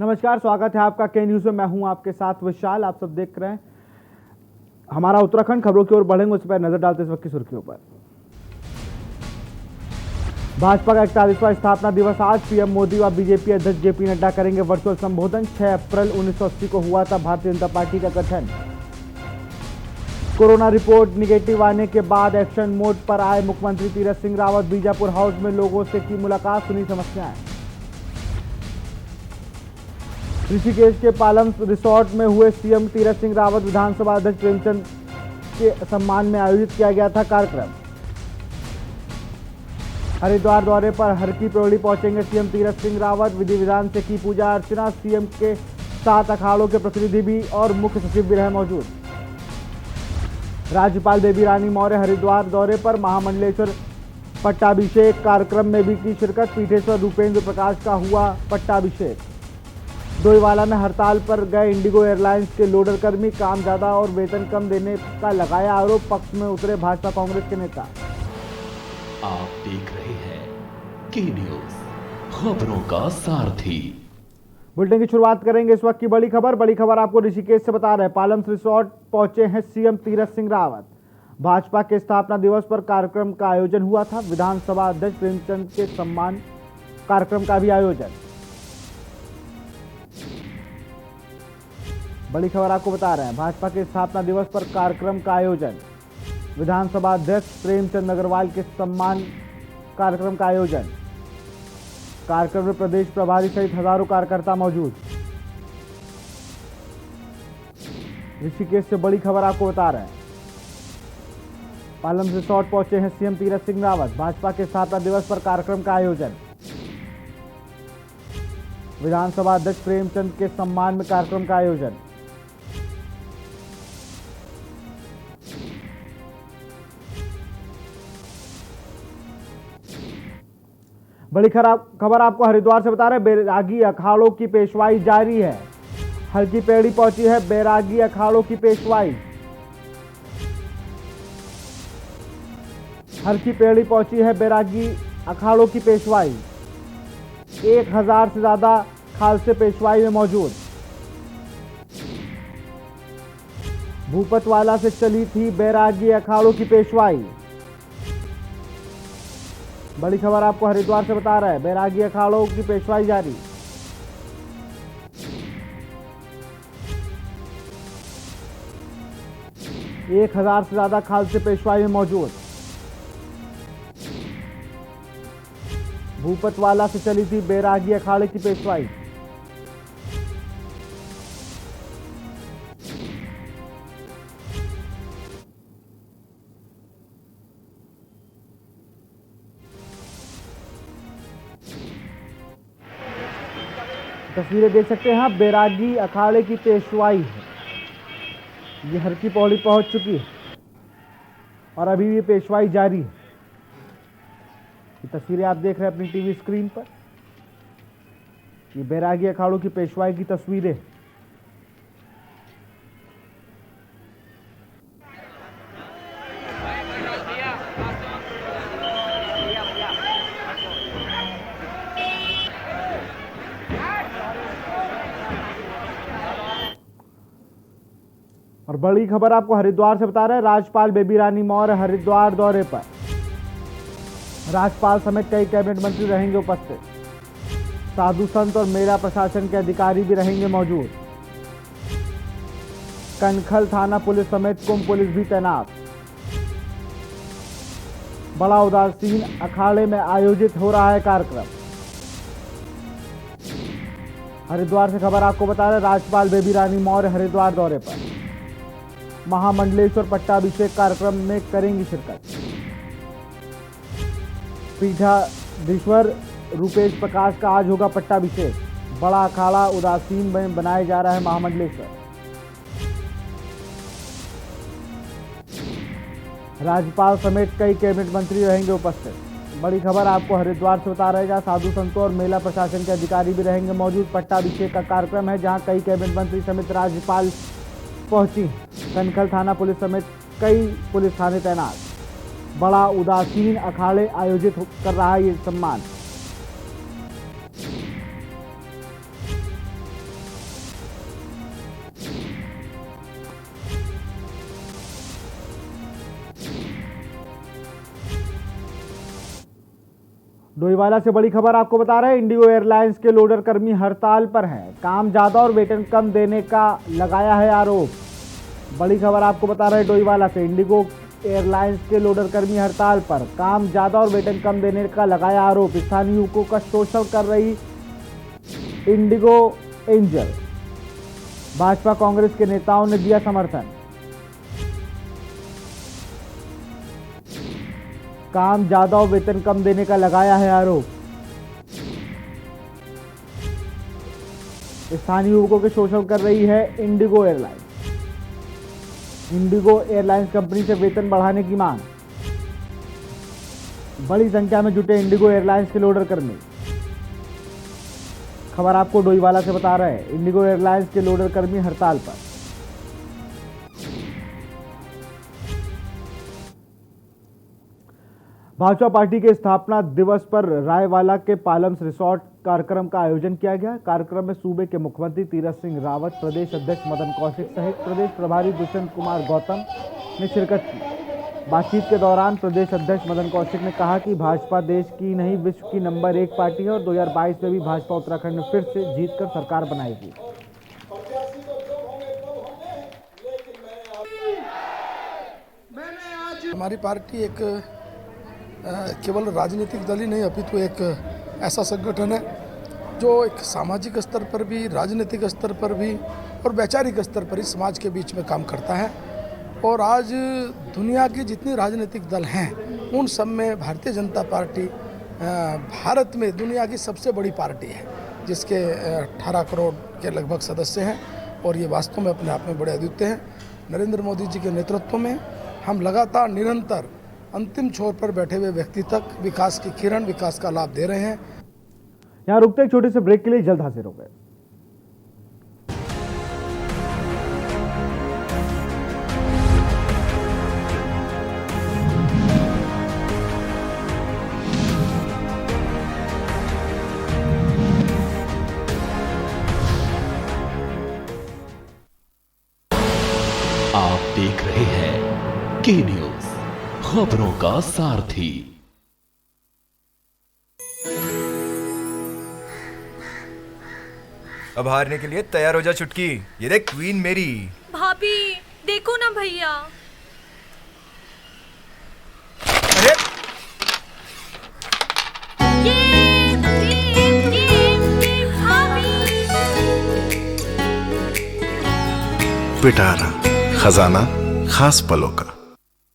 नमस्कार, स्वागत है आपका के न्यूज़ में। मैं हूं आपके साथ विशाल। आप सब देख रहे हैं हमारा उत्तराखंड। खबरों की ओर बढ़ेंगे, उस पर नजर डालते इस वक्त की सुर्खियों पर। भाजपा का 41वां स्थापना दिवस आज। पीएम मोदी व बीजेपी अध्यक्ष जेपी नड्डा करेंगे वर्चुअल संबोधन। 6 अप्रैल 1980 को हुआ था भारतीय जनता पार्टी का गठन। कोरोना रिपोर्ट निगेटिव आने के बाद एक्शन मोड पर आए मुख्यमंत्री तीरथ सिंह रावत। बीजापुर हाउस में लोगों से की मुलाकात, सुनी समस्याएं। ऋषिकेश के पालम रिसोर्ट में हुए सीएम तीरथ सिंह रावत विधानसभा अध्यक्ष प्रेमचंद के सम्मान में आयोजित किया गया था कार्यक्रम। हरिद्वार दौरे पर हर की पौड़ी पहुंचेंगे सीएम तीरथ सिंह रावत। विधि विधान से की पूजा अर्चना। सीएम के साथ अखाड़ों के प्रतिनिधि भी और मुख्य सचिव भी रहे मौजूद। राज्यपाल बेबी रानी मौर्य हरिद्वार दौरे पर। महामंडलेश्वर पट्टाभिषेक कार्यक्रम में भी की शिरकत। पीठेश्वर रूपेंद्र प्रकाश का हुआ पट्टाभिषेक। डोईवाला में हड़ताल पर गए इंडिगो एयरलाइंस के लोडर कर्मी। काम ज्यादा और वेतन कम देने का लगाया आरोप। पक्ष में उतरे भाजपा कांग्रेस के नेता। आप देख रहे हैं के न्यूज़, खबरों का सारथी। बुलेटिन की शुरुआत करेंगे इस वक्त की बड़ी खबर आपको ऋषिकेश से बता रहे हैं। पालम रिसोर्ट पहुंचे हैं सीएम तीरथ सिंह रावत। भाजपा के स्थापना दिवस पर कार्यक्रम का आयोजन हुआ था। विधानसभा अध्यक्ष प्रेमचंद के सम्मान कार्यक्रम का भी आयोजन। बड़ी खबर आपको बता रहे हैं, भाजपा के स्थापना दिवस पर कार्यक्रम का आयोजन। विधानसभा अध्यक्ष प्रेमचंद अग्रवाल के सम्मान कार्यक्रम का आयोजन। कार्यक्रम में प्रदेश प्रभारी सहित हजारों कार्यकर्ता मौजूद। ऋषिकेश से बड़ी खबर आपको बता रहे हैं, पालम रिसोर्ट पहुंचे हैं सीएम तीरथ सिंह रावत। भाजपा के स्थापना दिवस पर कार्यक्रम का आयोजन। विधानसभा अध्यक्ष प्रेमचंद के सम्मान में कार्यक्रम का आयोजन। बड़ी खबर आपको हरिद्वार से बता रहे हैं, बैरागी अखाड़ों की पेशवाई जारी है। हर की पैड़ी पहुंची है बैरागी अखाड़ों की पेशवाई। हर की पैड़ी पहुंची है बैरागी अखाड़ों की पेशवाई। 1000 से ज्यादा खालसे पेशवाई में मौजूद। भूपतवाला से चली थी बैरागी अखाड़ों की पेशवाई। बड़ी खबर आपको हरिद्वार से बता रहा है, बैरागी अखाड़ों की पेशवाई जारी। एक 1000 से ज्यादा खालसे पेशवाई में मौजूद। भूपतवाला से चली थी बैरागी अखाड़े की पेशवाई। तस्वीरें देख सकते हैं आप, बैरागी अखाड़े की पेशवाई है। ये हर की पौड़ी पहुंच चुकी है और अभी भी पेशवाई जारी है। ये तस्वीरें आप देख रहे हैं अपनी टीवी स्क्रीन पर। ये बैरागी अखाड़ों की पेशवाई की तस्वीरें। और बड़ी खबर आपको हरिद्वार से बता रहे हैं, राज्यपाल बेबी रानी मौर्य हरिद्वार दौरे पर। राज्यपाल समेत कई कैबिनेट मंत्री रहेंगे उपस्थित। साधु संत और मेला प्रशासन के अधिकारी भी रहेंगे मौजूद। कनखल थाना पुलिस समेत कुंभ पुलिस भी तैनात। बड़ा उदासीन अखाड़े में आयोजित हो रहा है कार्यक्रम। हरिद्वार से खबर आपको बता रहे हैं, राज्यपाल बेबी रानी मौर्य हरिद्वार दौरे पर। महामंडलेश्वर पट्टाभिषेक कार्यक्रम में करेंगी शिरकत। पीठाधीश्वर रूपेश प्रकाश का आज होगा पट्टाभिषेक। बड़ा अखाड़ा उदासीन में बनाया जा रहा है महामंडलेश्वर। राज्यपाल समेत कई कैबिनेट मंत्री रहेंगे उपस्थित। बड़ी खबर आपको हरिद्वार से बता रहे हैं, जहां साधु संतों और मेला प्रशासन के अधिकारी भी रहेंगे मौजूद। पट्टाभिषेक का कार्यक्रम है जहां कई कैबिनेट मंत्री समेत राज्यपाल पहुंची। कनखल थाना पुलिस समेत कई पुलिस थाने तैनात। बड़ा उदासीन अखाड़े आयोजित कर रहा है ये सम्मान। डोईवाला से बड़ी खबर आपको बता रहे हैं, इंडिगो एयरलाइंस के लोडर कर्मी हड़ताल पर हैं। काम ज्यादा और वेतन कम देने का लगाया है आरोप। बड़ी खबर आपको बता रहे हैं डोईवाला से, इंडिगो एयरलाइंस के लोडर कर्मी हड़ताल पर, काम ज्यादा और वेतन कम देने का लगाया आरोप। स्थानीय युवकों का शोषण कर रही इंडिगो एंजल, भाजपा कांग्रेस के नेताओं ने दिया समर्थन। काम ज्यादा और वेतन कम देने का लगाया है आरोप। स्थानीय युवकों के शोषण कर रही है Indigo airlines. Indigo airlines company से वेतन बढ़ाने की मांग। बड़ी संख्या में जुटे इंडिगो एयरलाइंस के लोडर कर्मी। खबर आपको डोईवाला से बता रहे हैं, इंडिगो एयरलाइंस के लोडर कर्मी हड़ताल पर। भाजपा पार्टी के स्थापना दिवस पर रायवाला के पालम्स रिसोर्ट कार्यक्रम का आयोजन किया गया। कार्यक्रम में सूबे के मुख्यमंत्री तीरथ सिंह रावत, प्रदेश अध्यक्ष मदन कौशिक सहित प्रदेश प्रभारी दुष्यंत कुमार गौतम ने शिरकत की। बातचीत के दौरान प्रदेश अध्यक्ष मदन कौशिक ने कहा कि भाजपा देश की नहीं विश्व की नंबर 1 पार्टी है और 2022 में भी भाजपा उत्तराखंड में फिर से जीतकर सरकार बनाएगी। हमारी पार्टी एक केवल राजनीतिक दल ही नहीं अपितु एक ऐसा संगठन है जो एक सामाजिक स्तर पर भी, राजनीतिक स्तर पर भी और वैचारिक स्तर पर ही समाज के बीच में काम करता है। और आज दुनिया की जितनी राजनीतिक दल हैं उन सब में भारतीय जनता पार्टी भारत में दुनिया की सबसे बड़ी पार्टी है, जिसके 18 करोड़ के लगभग सदस्य हैं और ये वास्तव में अपने आप में बड़े अद्वितीय हैं। नरेंद्र मोदी जी के नेतृत्व में हम लगातार निरंतर अंतिम छोर पर बैठे हुए व्यक्ति तक विकास की किरण, विकास का लाभ दे रहे हैं। यहां रुकते एक छोटे से ब्रेक के लिए, जल्द हाजिर हो गए। आप देख रहे हैं के न्यूज, खबरों का सारथी। अब हारने के लिए तैयार हो जा चुटकी। ये देख क्वीन मेरी। भाभी देखो ना भैया। अरे पिटारा खजाना खास पलों का।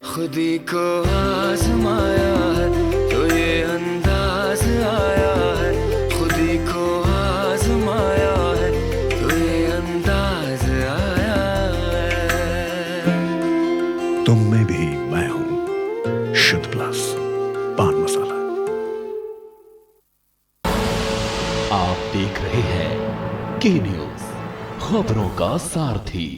खुदी को आजमाया है तो ये अंदाज आया है, खुदी को आजमाया है तो ये अंदाज आया है। तुम में भी मैं हूं, शुद्ध प्लस पान मसाला। आप देख रहे हैं के न्यूज, खबरों का सारथी।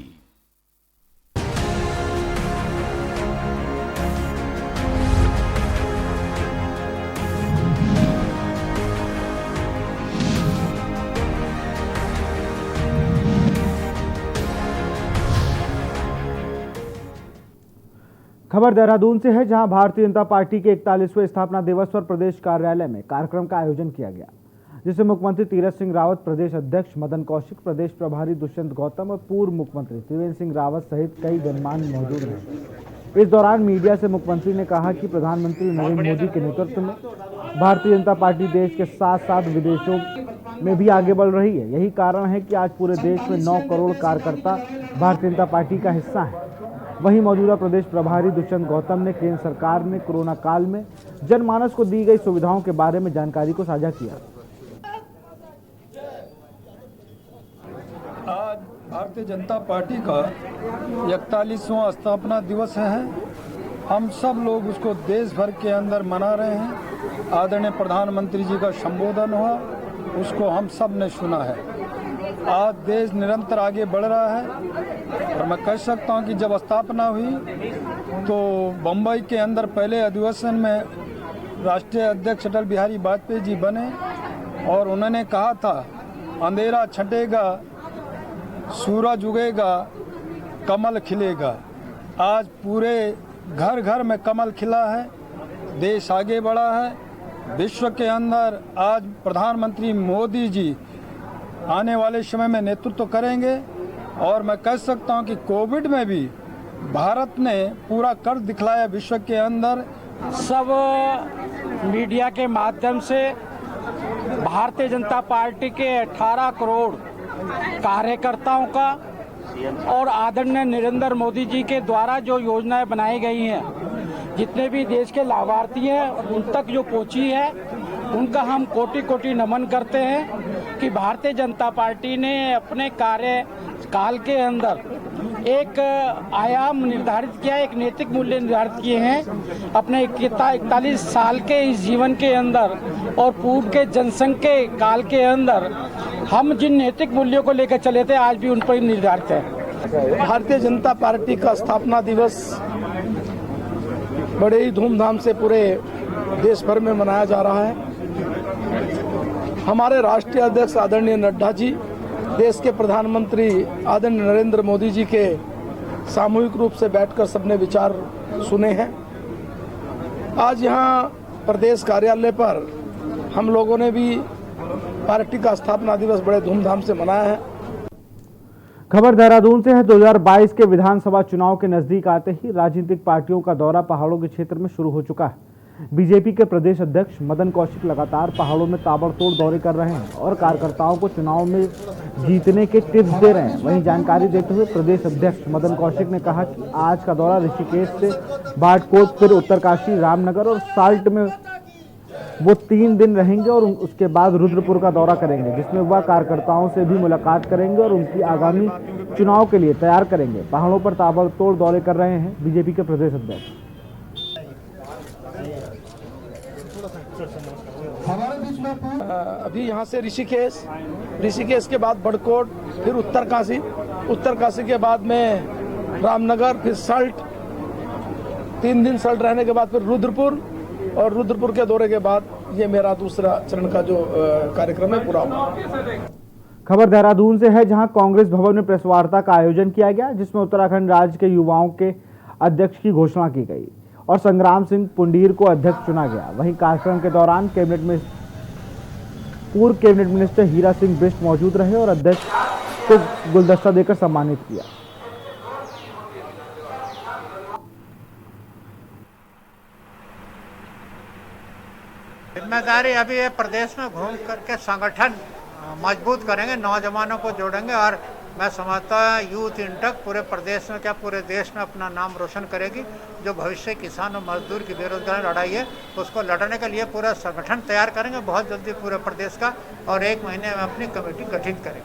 खबर देहरादून से है, जहां भारतीय जनता पार्टी के 41वें स्थापना दिवस पर प्रदेश कार्यालय में कार्यक्रम का आयोजन किया गया, जिसमें मुख्यमंत्री तीरथ सिंह रावत, प्रदेश अध्यक्ष मदन कौशिक, प्रदेश प्रभारी दुष्यंत गौतम और पूर्व मुख्यमंत्री त्रिवेंद्र सिंह रावत सहित कई गणमान्य मौजूद रहे। इस दौरान मीडिया से मुख्यमंत्री ने कहा कि प्रधानमंत्री नरेंद्र मोदी के नेतृत्व में भारतीय जनता पार्टी देश के साथ साथ विदेशों में भी आगे बढ़ रही है। यही कारण है कि आज पूरे देश में 9 करोड़ कार्यकर्ता भारतीय जनता पार्टी का हिस्सा है। वहीं मौजूदा प्रदेश प्रभारी दुष्यंत गौतम ने केंद्र सरकार ने कोरोना काल में जनमानस को दी गई सुविधाओं के बारे में जानकारी को साझा किया। आज भारतीय जनता पार्टी का 41वां स्थापना दिवस है। हम सब लोग उसको देश भर के अंदर मना रहे हैं। आदरणीय प्रधानमंत्री जी का संबोधन हुआ, उसको हम सब ने सुना है। आज देश निरंतर आगे बढ़ रहा है और मैं कह सकता हूं कि जब स्थापना हुई तो बम्बई के अंदर पहले अधिवेशन में राष्ट्रीय अध्यक्ष अटल बिहारी वाजपेयी जी बने और उन्होंने कहा था, अंधेरा छटेगा, सूरज उगेगा, कमल खिलेगा। आज पूरे घर घर में कमल खिला है, देश आगे बढ़ा है विश्व के अंदर आज प्रधानमंत्री मोदी जी आने वाले समय में नेतृत्व करेंगे और मैं कह सकता हूं कि कोविड में भी भारत ने पूरा कर दिखलाया विश्व के अंदर। सब मीडिया के माध्यम से भारतीय जनता पार्टी के 18 करोड़ कार्यकर्ताओं का और आदरणीय नरेंद्र मोदी जी के द्वारा जो योजनाएं बनाई गई हैं, जितने भी देश के लाभार्थी हैं उन तक जो पहुंची है, उनका हम कोटि कोटि नमन करते हैं कि भारतीय जनता पार्टी ने अपने कार्यकाल के अंदर एक आयाम निर्धारित किया, एक नैतिक मूल्य निर्धारित किए हैं अपने 41 साल के इस जीवन के अंदर और पूर्व के जनसंघ के काल के अंदर हम जिन नैतिक मूल्यों को लेकर चले थे आज भी उन पर निर्धारित है। भारतीय जनता पार्टी का स्थापना दिवस बड़े ही धूमधाम से पूरे देश भर में मनाया जा रहा है। हमारे राष्ट्रीय अध्यक्ष आदरणीय नड्डा जी, देश के प्रधानमंत्री आदरणीय नरेंद्र मोदी जी के सामूहिक रूप से बैठकर सबने विचार सुने हैं। आज यहाँ प्रदेश कार्यालय पर हम लोगों ने भी पार्टी का स्थापना दिवस बड़े धूमधाम से मनाया है। खबर देहरादून से है। 2022 के विधानसभा चुनाव के नजदीक आते ही राजनीतिक पार्टियों का दौरा पहाड़ों के क्षेत्र में शुरू हो चुका है। बीजेपी के प्रदेश अध्यक्ष मदन कौशिक लगातार पहाड़ों में ताबड़तोड़ दौरे कर रहे हैं और कार्यकर्ताओं को चुनाव में जीतने के टिप्स दे रहे हैं। वहीं जानकारी देते हुए प्रदेश अध्यक्ष मदन कौशिक ने कहा कि आज का दौरा ऋषिकेश से बाढ़कोट, फिर उत्तरकाशी, रामनगर और साल्ट में वो 3 दिन रहेंगे और उसके बाद रुद्रपुर का दौरा करेंगे, जिसमें वह कार्यकर्ताओं से भी मुलाकात करेंगे और उनकी आगामी चुनाव के लिए तैयार करेंगे। पहाड़ों पर ताबड़तोड़ दौरे कर रहे हैं बीजेपी के प्रदेश अध्यक्ष। अभी यहाँ से ऋषिकेश के बाद बड़कोट, फिर उत्तरकाशी के बाद में रामनगर, फिर सल्ट, 3 दिन सल्ट रहने के बाद फिर रुद्रपुर और रुद्रपुर के दौरे के बाद ये मेरा दूसरा चरण का जो कार्यक्रम है पूरा हुआ। खबर देहरादून से है, जहां कांग्रेस भवन में प्रेस वार्ता का आयोजन किया गया, जिसमें उत्तराखंड राज्य के युवाओं के अध्यक्ष की घोषणा की गई और संग्राम सिंह पुंडीर को अध्यक्ष चुना गया। वहीं कार्यक्रम के दौरान पूर्व कैबिनेट मिनिस्टर हीरा सिंह बिष्ट मौजूद रहे और अध्यक्ष को गुलदस्ता देकर सम्मानित किया। जिम्मेदारी अभी है प्रदेश में घूम करके संगठन मजबूत करेंगे, नौजवानों को जोड़ेंगे और मैं समझता हूँ यूथ इंटक पूरे प्रदेश में क्या पूरे देश में अपना नाम रोशन करेगी। जो भविष्य किसान और मजदूर की बेरोजगारी लड़ाई है उसको लड़ने के लिए पूरा संगठन तैयार करेंगे बहुत जल्दी पूरे प्रदेश का, और 1 महीने में अपनी कमेटी गठित करेंगे।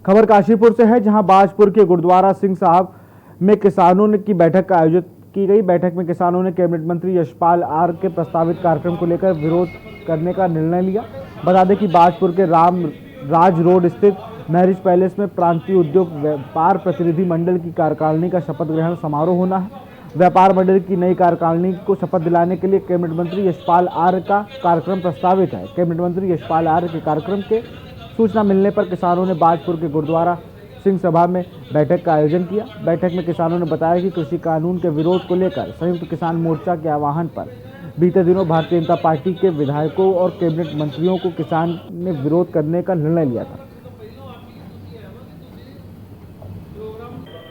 खबर काशीपुर से है, जहां बाजपुर के गुरुद्वारा सिंह साहब में किसानों की बैठक का आयोजित की गई। बैठक में किसानों ने कैबिनेट मंत्री यशपाल आर के प्रस्तावित कार्यक्रम को लेकर विरोध करने का निर्णय लिया। बता दें कि बाजपुर के राज रोड स्थित मैरिज पैलेस में प्रांतीय उद्योग व्यापार प्रतिनिधि मंडल की कार्यकारिणी का शपथ ग्रहण समारोह होना है। व्यापार मंडल की नई कार्यकारिणी को शपथ दिलाने के लिए कैबिनेट मंत्री यशपाल आर का कार्यक्रम प्रस्तावित है। कैबिनेट मंत्री यशपाल आर के कार्यक्रम के सूचना मिलने पर किसानों ने बाजपुर के गुरुद्वारा सिंह सभा में बैठक का आयोजन किया। बैठक में किसानों ने बताया कि कृषि कानून के विरोध को लेकर संयुक्त किसान मोर्चा के आह्वान पर बीते दिनों भारतीय जनता पार्टी के विधायकों और कैबिनेट मंत्रियों को किसान ने विरोध करने का निर्णय लिया था।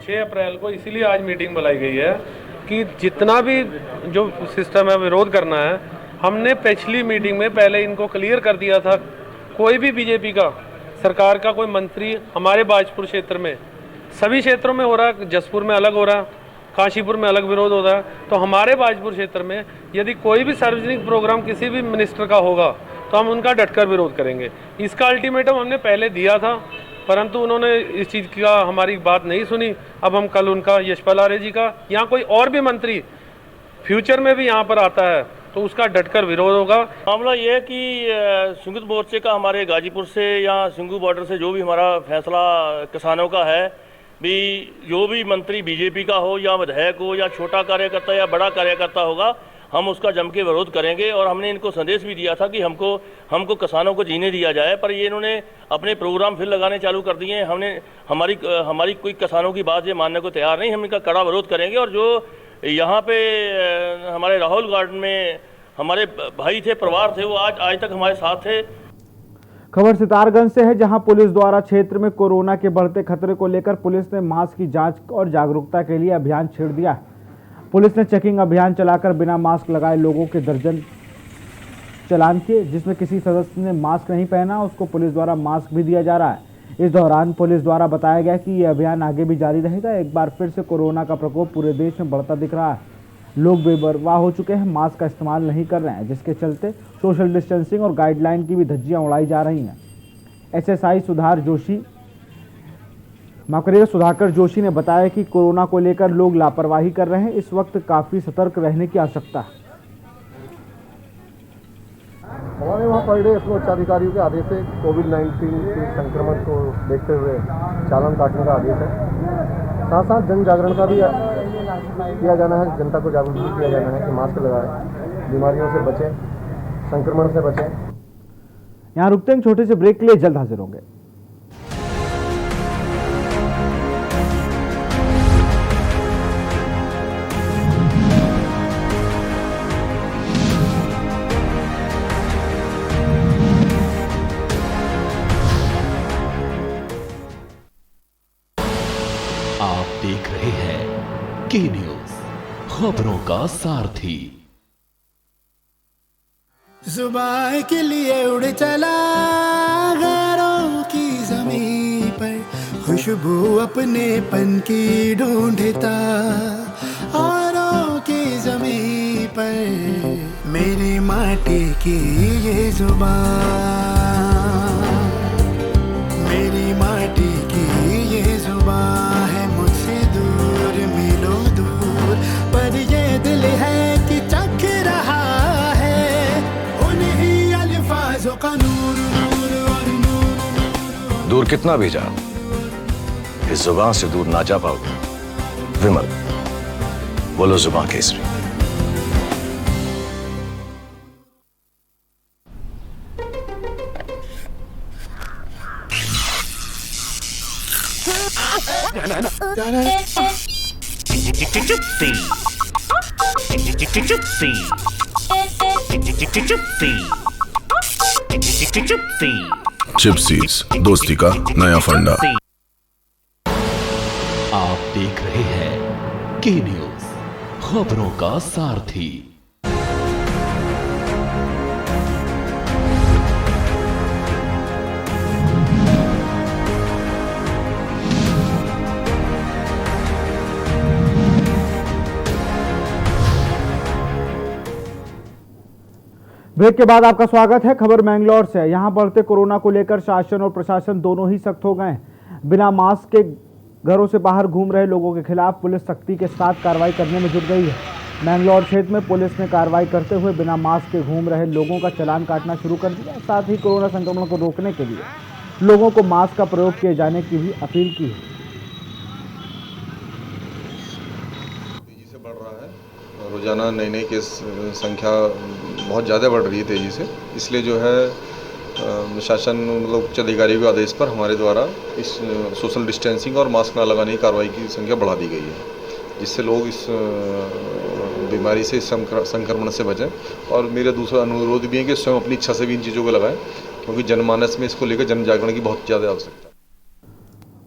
6 अप्रैल को इसीलिए आज मीटिंग बुलाई गई है कि जितना भी जो सिस्टम है विरोध करना है। हमने पिछली मीटिंग में पहले इनको क्लियर कर दिया था, कोई भी बीजेपी का सरकार का कोई मंत्री हमारे बाजपुर क्षेत्र में, सभी क्षेत्रों में हो रहा है, जसपुर में अलग हो रहा है, काशीपुर में अलग विरोध हो रहा है, तो हमारे बाजपुर क्षेत्र में यदि कोई भी सार्वजनिक प्रोग्राम किसी भी मिनिस्टर का होगा तो हम उनका डटकर विरोध करेंगे। इसका अल्टीमेटम हमने पहले दिया था, परंतु उन्होंने इस चीज़ का हमारी बात नहीं सुनी। अब हम कल उनका यशपाल आर्य जी का यहाँ कोई और भी मंत्री फ्यूचर में भी यहाँ पर आता है तो उसका डटकर विरोध होगा। मामला ये है कि संयुक्त मोर्चे का हमारे गाजीपुर से या सिंगू बॉर्डर से जो भी हमारा फैसला किसानों का है भी, जो भी मंत्री बीजेपी का हो या विधायक हो या छोटा कार्यकर्ता या बड़ा कार्यकर्ता होगा, हम उसका जम के विरोध करेंगे। और हमने इनको संदेश भी दिया था कि हमको किसानों को जीने दिया जाए, पर ये इन्होंने अपने प्रोग्राम फिर लगाने चालू कर दिए हैं। हमारी कोई किसानों की बात ये मानने को तैयार नहीं, हम इनका कड़ा विरोध करेंगे। और जो यहाँ पे हमारे राहुल गार्डन में हमारे भाई थे, परिवार थे, वो आज तक हमारे साथ थे। खबर सितारगंज से है, जहां पुलिस द्वारा क्षेत्र में कोरोना के बढ़ते खतरे को लेकर पुलिस ने मास्क की जांच और जागरूकता के लिए अभियान छेड़ दिया है। पुलिस ने चेकिंग अभियान चलाकर बिना मास्क लगाए लोगों के दर्जन चालान किए, जिसमें किसी सदस्य ने मास्क नहीं पहना उसको पुलिस द्वारा मास्क भी दिया जा रहा है। इस दौरान पुलिस द्वारा बताया गया कि यह अभियान आगे भी जारी रहेगा। एक बार फिर से कोरोना का प्रकोप पूरे देश में बढ़ता दिख रहा है। लोग बेपरवाह हो चुके हैं, मास्क का इस्तेमाल नहीं कर रहे हैं, जिसके चलते सोशल डिस्टेंसिंग और गाइडलाइन की भी धज्जियां उड़ाई जा रही हैं। एसएसआई सुधाकर जोशी ने बताया कि कोरोना को लेकर लोग लापरवाही कर रहे हैं, इस वक्त काफी सतर्क रहने की आवश्यकता है। हमारे वहाँ पर डे एसओ उच्चाधिकारियों के आदेश से कोविड-19 के संक्रमण को देखते हुए चालान काटने का आदेश है। साथ साथ जन जागरण का भी किया जाना है, जनता को जागरूक भी किया जाना है कि मास्क लगाएं, बीमारियों से बचें, संक्रमण से बचें। यहाँ रुकते हैं छोटे से ब्रेक के लिए, जल्द हाजिर होंगे। आप देख रहे हैं के न्यूज, खबरों का सारथी। जुबान के लिए उड़ चला गैरों की ज़मीं पर, खुशबू अपने पन की ढूंढता औरों की ज़मीं पर। मेरी माटी की ये जुबान, मेरी माटी की ये जुबान है, मुझसे दूर मिलो दूर, पर ये दिल है कि चख रहा का नूर, नूर और नूर। दूर कितना भी जा, इस जुबान से दूर ना जा पाओगे। विमल, बोलो जुबान केसरी। चिप्सीज, दोस्ती का नया फंडा। आप देख रहे हैं के न्यूज, खबरों का सारथी। ब्रेक के बाद आपका स्वागत है। खबर मैंगलोर से है। यहां बढ़ते कोरोना को लेकर शासन और प्रशासन दोनों ही सख्त हो गए हैं। बिना मास्क के घरों से बाहर घूम रहे लोगों के खिलाफ पुलिस सख्ती के साथ कार्रवाई करने में जुट गई है। मैंगलोर क्षेत्र में पुलिस ने कार्रवाई करते हुए बिना मास्क के घूम रहे लोगों का चालान काटना शुरू कर दिया। साथ ही कोरोना संक्रमण को रोकने के लिए लोगों को मास्क का प्रयोग किए जाने की भी अपील की है। रोजाना नए नए केस संख्या बहुत ज़्यादा बढ़ रही है तेज़ी से, इसलिए जो है शासन मतलब उच्च अधिकारियों के आदेश पर हमारे द्वारा इस सोशल डिस्टेंसिंग और मास्क न लगाने की कार्रवाई की संख्या बढ़ा दी गई है, जिससे लोग इस बीमारी से संक्रमण से बचें। और मेरा दूसरा अनुरोध भी है कि स्वयं अपनी इच्छा से भी इन चीज़ों को लगाएं, क्योंकि जनमानस में इसको लेकर जन जागरण की बहुत ज़्यादा आवश्यकता है।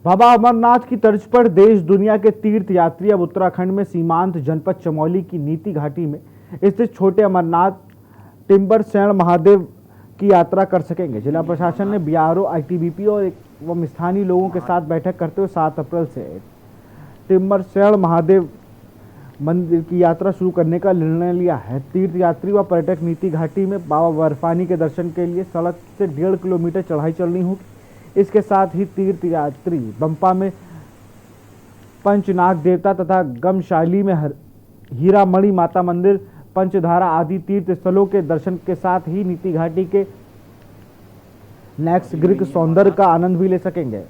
बाबा अमरनाथ की तर्ज पर देश दुनिया के तीर्थ यात्री अब उत्तराखंड में सीमांत जनपद चमोली की नीति घाटी में स्थित छोटे अमरनाथ टिम्बर शरण महादेव की यात्रा कर सकेंगे। जिला प्रशासन ने बीआरओ, आईटीबीपी और स्थानीय लोगों के साथ बैठक करते हुए 7 अप्रैल से टिम्बर शरण महादेव मंदिर की यात्रा शुरू करने का निर्णय लिया है। तीर्थ यात्री व पर्यटक नीति घाटी में बाबा बर्फानी के दर्शन के लिए सड़क से 1.5 किलोमीटर चढ़ाई चलनी होगी। इसके साथ ही तीर्थ यात्री बंपा में पंचनाग देवता तथा गमशाली में हीरामणि माता मंदिर, पंचधारा आदि तीर्थ स्थलों के दर्शन के साथ ही नीति घाटी के नैसर्गिक सौंदर्य का आनंद भी ले सकेंगे।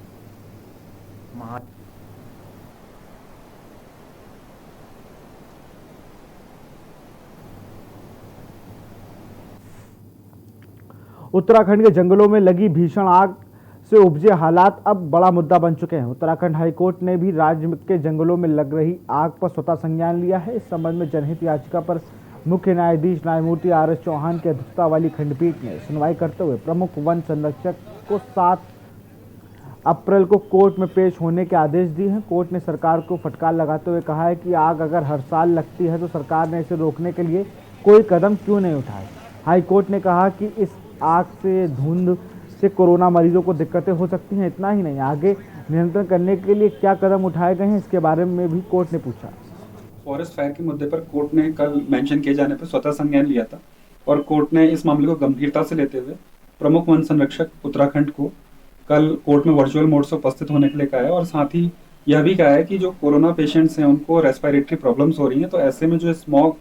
उत्तराखंड के जंगलों में लगी भीषण आग से उपजे हालात अब बड़ा मुद्दा बन चुके हैं। उत्तराखंड हाईकोर्ट ने भी राज्य के जंगलों में लग रही आग पर स्वतः संज्ञान लिया है। इस संबंध में जनहित याचिका पर मुख्य न्यायाधीश न्यायमूर्ति RS चौहान की अध्यक्षता वाली खंडपीठ ने सुनवाई करते हुए प्रमुख वन संरक्षक को 7 अप्रैल को कोर्ट में पेश होने के आदेश दिए हैं। कोर्ट ने सरकार को फटकार लगाते हुए कहा है कि आग अगर हर साल लगती है तो सरकार ने इसे रोकने के लिए कोई कदम क्यों नहीं उठाए। हाई कोर्ट ने कहा कि इस आग से धुंध से कोरोना मरीजों को दिक्कतें हो सकती हैं। इतना ही नहीं, आगे नियंत्रण करने के लिए क्या कदम उठाए गए हैं, इसके बारे में भी कोर्ट ने पूछा। फॉरेस्ट फायर के मुद्दे पर कोर्ट ने कल मेंशन किए जाने पर स्वतः संज्ञान लिया था और कोर्ट ने इस मामले को गंभीरता से लेते हुए प्रमुख वन संरक्षक उत्तराखंड को कल कोर्ट में वर्चुअल मोड से उपस्थित होने के लिए कहा है और साथ ही यह भी कहा है कि जो कोरोना पेशेंट्स हैं उनको रेस्पिरेटरी प्रॉब्लम्स हो रही हैं, तो ऐसे में जो स्मॉग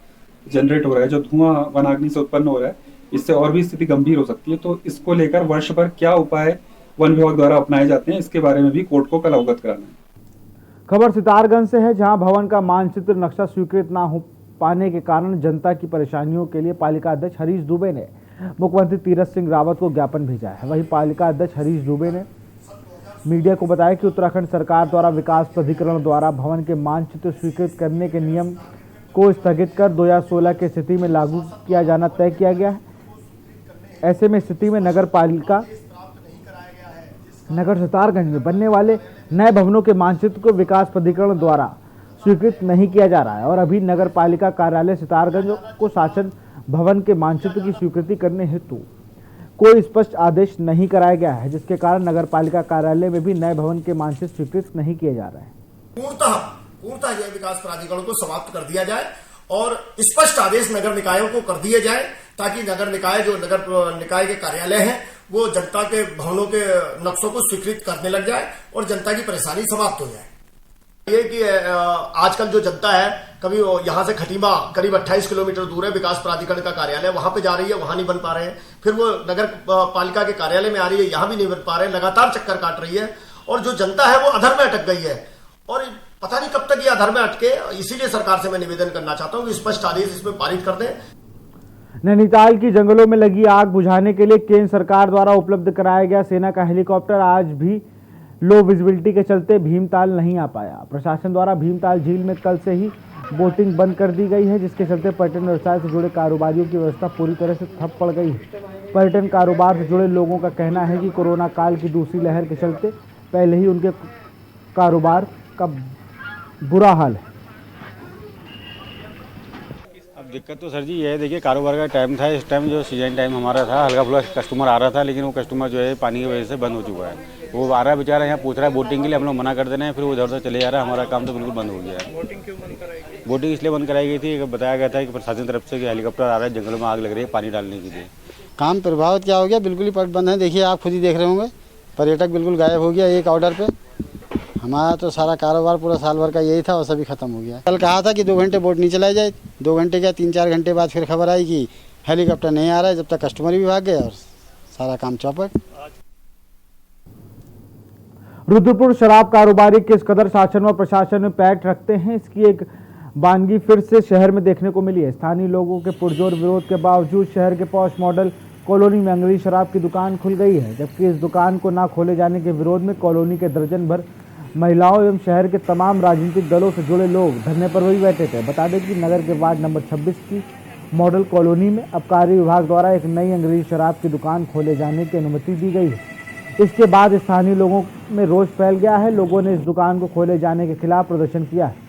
जनरेट हो रहा है, जो धुआं वनाग्नि से उत्पन्न हो रहा है, इससे और भी स्थिति गंभीर हो सकती है। तो इसको लेकर वर्ष भर क्या उपाय वन विभाग द्वारा अपनाए जाते हैं, इसके बारे में भी कोर्ट को कल अवगत कराना है। खबर सितारगंज से है, जहां भवन का मानचित्र नक्शा स्वीकृत न हो पाने के कारण जनता की परेशानियों के लिए पालिका अध्यक्ष हरीश दुबे ने मुख्यमंत्री तीरथ सिंह रावत को ज्ञापन भेजा है। वहीं पालिका अध्यक्ष हरीश दुबे ने मीडिया को बताया कि उत्तराखंड सरकार द्वारा विकास प्राधिकरण द्वारा भवन के मानचित्र स्वीकृत करने के नियम को स्थगित कर 2016 की स्थिति में लागू किया जाना तय किया गया है। ऐसे में स्थिति में नगर सितारगंज में बनने वाले नए भवनों के मानचित्र को विकास प्राधिकरण द्वारा स्वीकृत नहीं किया जा रहा है और अभी नगर पालिका कार्यालय सितारगंज को शासन भवन के मानचित्र की स्वीकृति करने हेतु कोई स्पष्ट आदेश नहीं कराया गया है, जिसके कारण नगर पालिका कार्यालय में भी नए भवन के मानचित्र स्वीकृत नहीं किए जा रहे हैं। पूर्णतः यह विकास प्राधिकरण को समाप्त कर दिया जाए और स्पष्ट आदेश नगर निकायों को कर दिए जाए, ताकि नगर निकाय जो नगर निकाय के कार्यालय हैं वो जनता के भवनों के नक्शों को स्वीकृत करने लग जाए और जनता की परेशानी समाप्त हो जाए। ये कि आजकल जो जनता है, कभी यहाँ से खटीमा करीब 28 किलोमीटर दूर है, विकास प्राधिकरण का कार्यालय वहां पे जा रही है, वहां नहीं बन पा रहे हैं, फिर वो नगर पालिका के कार्यालय में आ रही है, यहाँ भी नहीं बन पा रहे हैं, लगातार चक्कर काट रही है और जो जनता है वो अधर में अटक गई है और पता नहीं कब तक ये अधर में अटके। इसीलिए सरकार से मैं निवेदन करना चाहता हूँ कि स्पष्ट आदेश इसमें पारित कर दें। नैनीताल की जंगलों में लगी आग बुझाने के लिए केंद्र सरकार द्वारा उपलब्ध कराया गया सेना का हेलीकॉप्टर आज भी लो विजिबिलिटी के चलते भीमताल नहीं आ पाया। प्रशासन द्वारा भीमताल झील में कल से ही बोटिंग बंद कर दी गई है, जिसके चलते पर्यटन व्यवसाय से जुड़े कारोबारियों की व्यवस्था पूरी तरह से ठप पड़ गई है। पर्यटन कारोबार से जुड़े लोगों का कहना है कि कोरोना काल की दूसरी लहर के चलते पहले ही उनके कारोबार का बुरा हाल है। अब दिक्कत तो सर जी ये है, देखिए कारोबार का टाइम था, इस टाइम जो सीजन टाइम हमारा था, हल्का फुल्का कस्टमर आ रहा था, लेकिन वो कस्टमर जो है पानी की वजह से बंद हो चुका है। वो आ रहा है बेचारा, यहाँ पूछ रहा है बोटिंग के लिए, हम लोग मना कर दे रहे हैं, फिर वो उधर उधर चले जा रहा है। हमारा काम तो बिल्कुल बंद हो गया है। बोटिंग क्यों बंद कराई गई? बोटिंग इसलिए बंद कराई गई थी, बताया गया था कि प्रशासन तरफ से कि हेलीकॉप्टर आ रहा है, जंगलों में आग लग रही है पानी डालने के लिए। काम प्रभावित क्या हो गया, बिल्कुल ही पट बंद है। देखिए आप खुद ही देख रहे होंगे, पर्यटक बिल्कुल गायब हो गया एक ऑर्डर पे। हमारा तो सारा कारोबार पूरा साल भर का यही था और सभी खत्म हो गया। कल कहा था कि 2 घंटे बोट नहीं चलाई जाए, 2 घंटे क्या 3-4 घंटे बाद फिर खबर आई कि हेलीकॉप्टर नहीं आ रहा है, जब तक कस्टमर भी भाग गए और सारा काम चौपट। रुद्रपुर शराब कारोबारी किस कदर शासन व प्रशासन में पैठ रखते हैं, इसकी एक वानगी फिर से शहर में देखने को मिली है। स्थानीय लोगों के पुरजोर विरोध के बावजूद शहर के पॉश मॉडल कॉलोनी में अंग्रेजी शराब की दुकान खुल गई है, जबकि इस दुकान को ना खोले जाने के विरोध में कॉलोनी के दर्जन भर महिलाओं एवं शहर के तमाम राजनीतिक दलों से जुड़े लोग धरने पर भी बैठे थे। बता दें कि नगर के वार्ड नंबर 26 की मॉडल कॉलोनी में आबकारी विभाग द्वारा एक नई अंग्रेजी शराब की दुकान खोले जाने की अनुमति दी गई है। इसके बाद स्थानीय लोगों में रोष फैल गया है। लोगों ने इस दुकान को खोले जाने के खिलाफ प्रदर्शन किया है।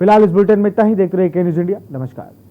फिलहाल इस बुलेटिन में इतना ही। देखते रहिए के न्यूज़ इंडिया। नमस्कार।